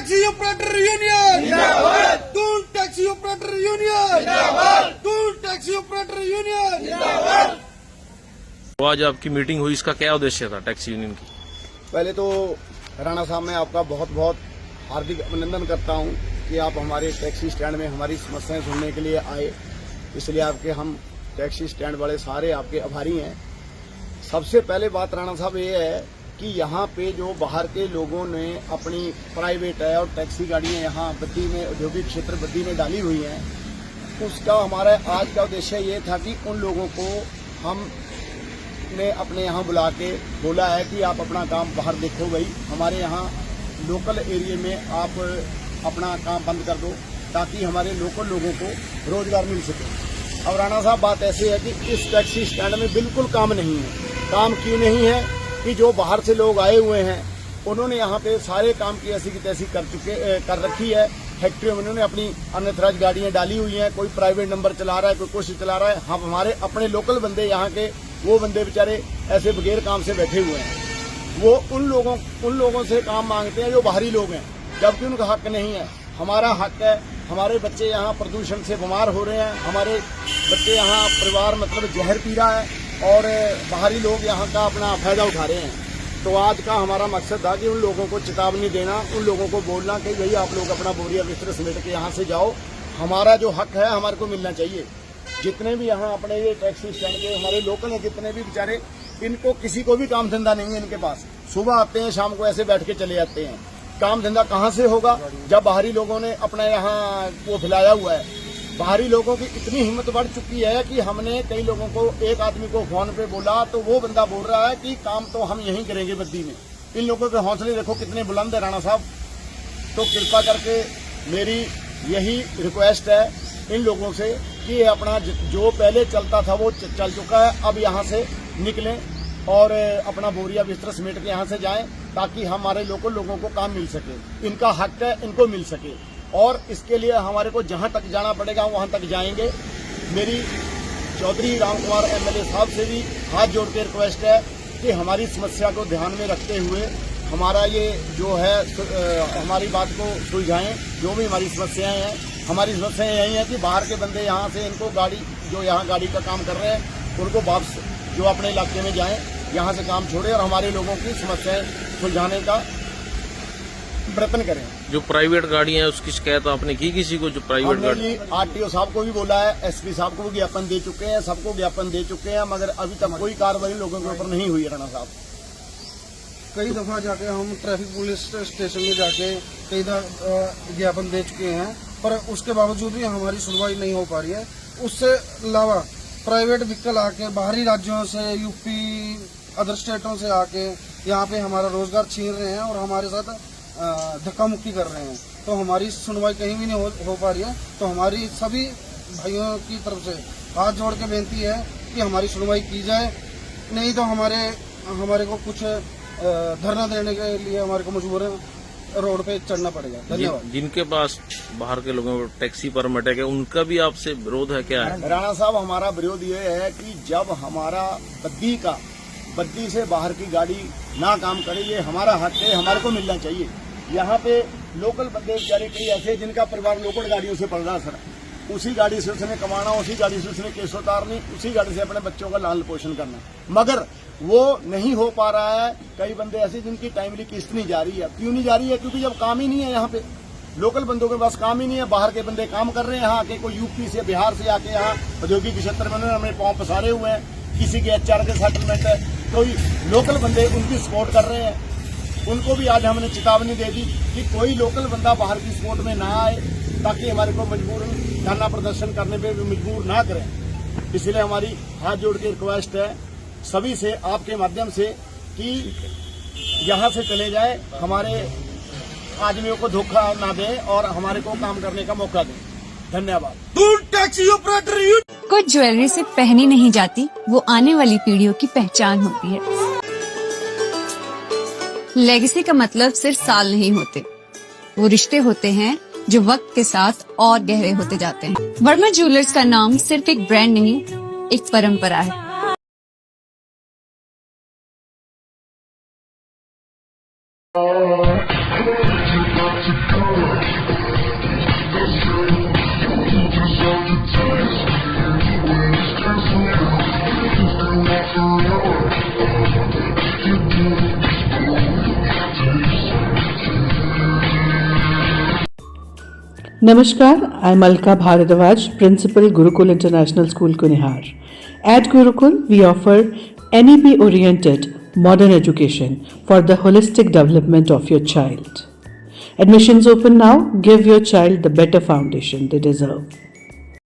Taxi operator union जिंदाबाद, Doon taxi operator union जिंदाबाद, Doon taxi operator union जिंदाबाद। तो आज आपकी मीटिंग हुई, इसका क्या उद्देश्य था टैक्सी यूनियन की? पहले तो राणा साहब मैं आपका बहुत बहुत हार्दिक अभिनंदन करता हूं कि आप हमारे टैक्सी स्टैंड में हमारी समस्याएं सुनने के लिए आए, इसलिए आपके हम टैक्सी स्टैंड वाले सारे आपके आभारी हैं। सबसे पहले बात राणा साहब ये है कि यहाँ पे जो बाहर के लोगों ने अपनी प्राइवेट है और टैक्सी गाड़ियाँ यहाँ बद्दी में, औद्योगिक क्षेत्र बद्दी में डाली हुई हैं, उसका हमारा आज का उद्देश्य ये था कि उन लोगों को हमने अपने यहाँ बुला के बोला है कि आप अपना काम बाहर देखो भाई, हमारे यहाँ लोकल एरिया में आप अपना काम बंद कर दो ताकि हमारे लोकल लोगों को रोजगार मिल सके। अब राणा साहब बात ऐसी है कि इस टैक्सी स्टैंड में बिल्कुल काम नहीं है। काम क्यों नहीं है कि जो बाहर से लोग आए हुए हैं उन्होंने यहाँ पे सारे काम की ऐसी की तैसी कर रखी है। फैक्ट्रियों में उन्होंने अपनी अन्यथराज गाड़ियां डाली हुई हैं, कोई प्राइवेट नंबर चला रहा है, कोई कुछ चला रहा है। हम हमारे अपने लोकल बंदे यहाँ के वो बंदे बेचारे ऐसे बगैर काम से बैठे हुए हैं, वो उन लोगों से काम मांगते हैं जो बाहरी लोग हैं, जबकि उनका हक नहीं है। हमारा हक है। हमारे बच्चे यहाँ प्रदूषण से बीमार हो रहे हैं, हमारे बच्चे यहाँ परिवार मतलब जहर पी रहा है और बाहरी लोग यहाँ का अपना फायदा उठा रहे हैं। तो आज का हमारा मकसद था कि उन लोगों को चेतावनी देना, उन लोगों को बोलना कि भाई आप लोग अपना बोरिया बिस्तर समेट के यहाँ से जाओ, हमारा जो हक है हमारे को मिलना चाहिए। जितने भी यहाँ अपने ये टैक्सी स्टैंड के हमारे लोकल हैं, जितने भी बेचारे, इनको किसी को भी काम धंधा नहीं है इनके पास। सुबह आते हैं, शाम को ऐसे बैठ के चले जाते हैं। काम धंधा कहाँ से होगा जब बाहरी लोगों ने अपना यहाँ वो फैलाया हुआ है। बाहरी लोगों की इतनी हिम्मत बढ़ चुकी है कि हमने कई लोगों को, एक आदमी को फोन पे बोला तो वो बंदा बोल रहा है कि काम तो हम यहीं करेंगे बद्दी में। इन लोगों के हौसले देखो कितने बुलंद है राणा साहब। तो कृपा करके मेरी यही रिक्वेस्ट है इन लोगों से कि अपना जो पहले चलता था वो चल चुका है, अब यहाँ से निकलें और अपना बोरिया बिस्तर समेट के यहाँ से जाएं ताकि हमारे लोकल लोगों को काम मिल सके। इनका हक है, इनको मिल सके और इसके लिए हमारे को जहां तक जाना पड़ेगा वहां तक जाएंगे। मेरी चौधरी राम कुमार एमएलए साहब से भी हाथ जोड़ के रिक्वेस्ट है कि हमारी समस्या को ध्यान में रखते हुए हमारा ये जो है हमारी बात को सुलझाएं। जो भी हमारी समस्याएं हैं, हमारी समस्याएं यही है कि बाहर के बंदे यहाँ से इनको गाड़ी जो यहाँ गाड़ी का काम कर रहे हैं उनको वापस जो अपने इलाके में जाएं, यहाँ से काम छोड़े और हमारे लोगों की समस्याएं सुलझाने का प्रयत्न करें। जो प्राइवेट गाड़ियां हैं उसकी शिकायत आपने की किसी को? जो प्राइवेट गाड़ी, आरटीओ साहब को भी बोला है, एसपी साहब को भी ज्ञापन दे चुके हैं, सबको ज्ञापन दे चुके हैं, मगर अभी तक कोई कार्रवाई लोगों के ऊपर नहीं हुई है। राणा साहब कई दफा जाके हम ट्रैफिक पुलिस स्टेशन में जाके कई ज्ञापन दे चुके हैं, पर उसके बावजूद भी हमारी सुनवाई नहीं हो पा रही है। उससे अलावा प्राइवेट व्हीकल आके बाहरी राज्यों से, यूपी, अदर स्टेटों से आके यहाँ पे हमारा रोजगार छीन रहे हैं और हमारे साथ धक्का मुक्की कर रहे हैं। तो हमारी सुनवाई कहीं भी नहीं हो पा रही है। तो हमारी सभी भाइयों की तरफ से हाथ जोड़ के बेनती है कि हमारी सुनवाई की जाए, नहीं तो हमारे को कुछ धरना देने के लिए हमारे को मजबूर रोड पे चढ़ना पड़ेगा। धन्यवाद। जिनके पास बाहर के लोगों को टैक्सी परमिट है, उनका भी आपसे विरोध है क्या है? राणा साहब हमारा विरोध ये है कि जब हमारा बद्दी से बाहर की गाड़ी ना काम करे, ये हमारा हक है, हमारे को मिलना चाहिए। यहाँ पे लोकल बंदे बेचारे कई ऐसे जिनका परिवार लोकल गाड़ियों से पड़ रहा है सर, उसी गाड़ी से उसने कमाना, उसी गाड़ी से उसने केस उतारनी, उसी गाड़ी से अपने बच्चों का लालन पोषण करना, मगर वो नहीं हो पा रहा है। कई बंदे ऐसे जिनकी टाइमली किस्त नहीं जा रही है। क्यों नहीं जा रही है? क्योंकि जब काम ही नहीं है यहाँ पे, लोकल बंदों के पास काम ही नहीं है। बाहर के बंदे काम कर रहे हैं, यहाँ आके कोई यूपी से, बिहार से आके यहाँ औद्योगिक क्षेत्र में उन्होंने अपने पांव पसारे हुए हैं। किसी के एचआर के सेटलमेंट है, कोई लोकल बंदे उनकी सपोर्ट कर रहे हैं। उनको भी आज हमने चेतावनी दे दी कि कोई लोकल बंदा बाहर की सपोर्ट में ना आए ताकि हमारे को मजबूर धरना प्रदर्शन करने पे भी मजबूर ना करें। इसलिए हमारी हाथ जोड़ के रिक्वेस्ट है सभी से, आपके माध्यम से, कि यहाँ से चले जाए, हमारे आदमियों को धोखा ना दें और हमारे को काम करने का मौका दें। धन्यवाद। Doon taxi operator union. कुछ ज्वेलरी से पहनी नहीं जाती, वो आने वाली पीढ़ियों की पहचान होती है। लेगेसी का मतलब सिर्फ साल नहीं होते, वो रिश्ते होते हैं जो वक्त के साथ और गहरे होते जाते हैं। वर्मा ज्वेलर्स का नाम सिर्फ एक ब्रांड नहीं, एक परंपरा है। Namaskar, I'm Alka Bharadwaj, Principal Gurukul International School, Kunihar. At Gurukul, we offer NEP-oriented modern education for the holistic development of your child. Admissions open now. Give your child the better foundation they deserve.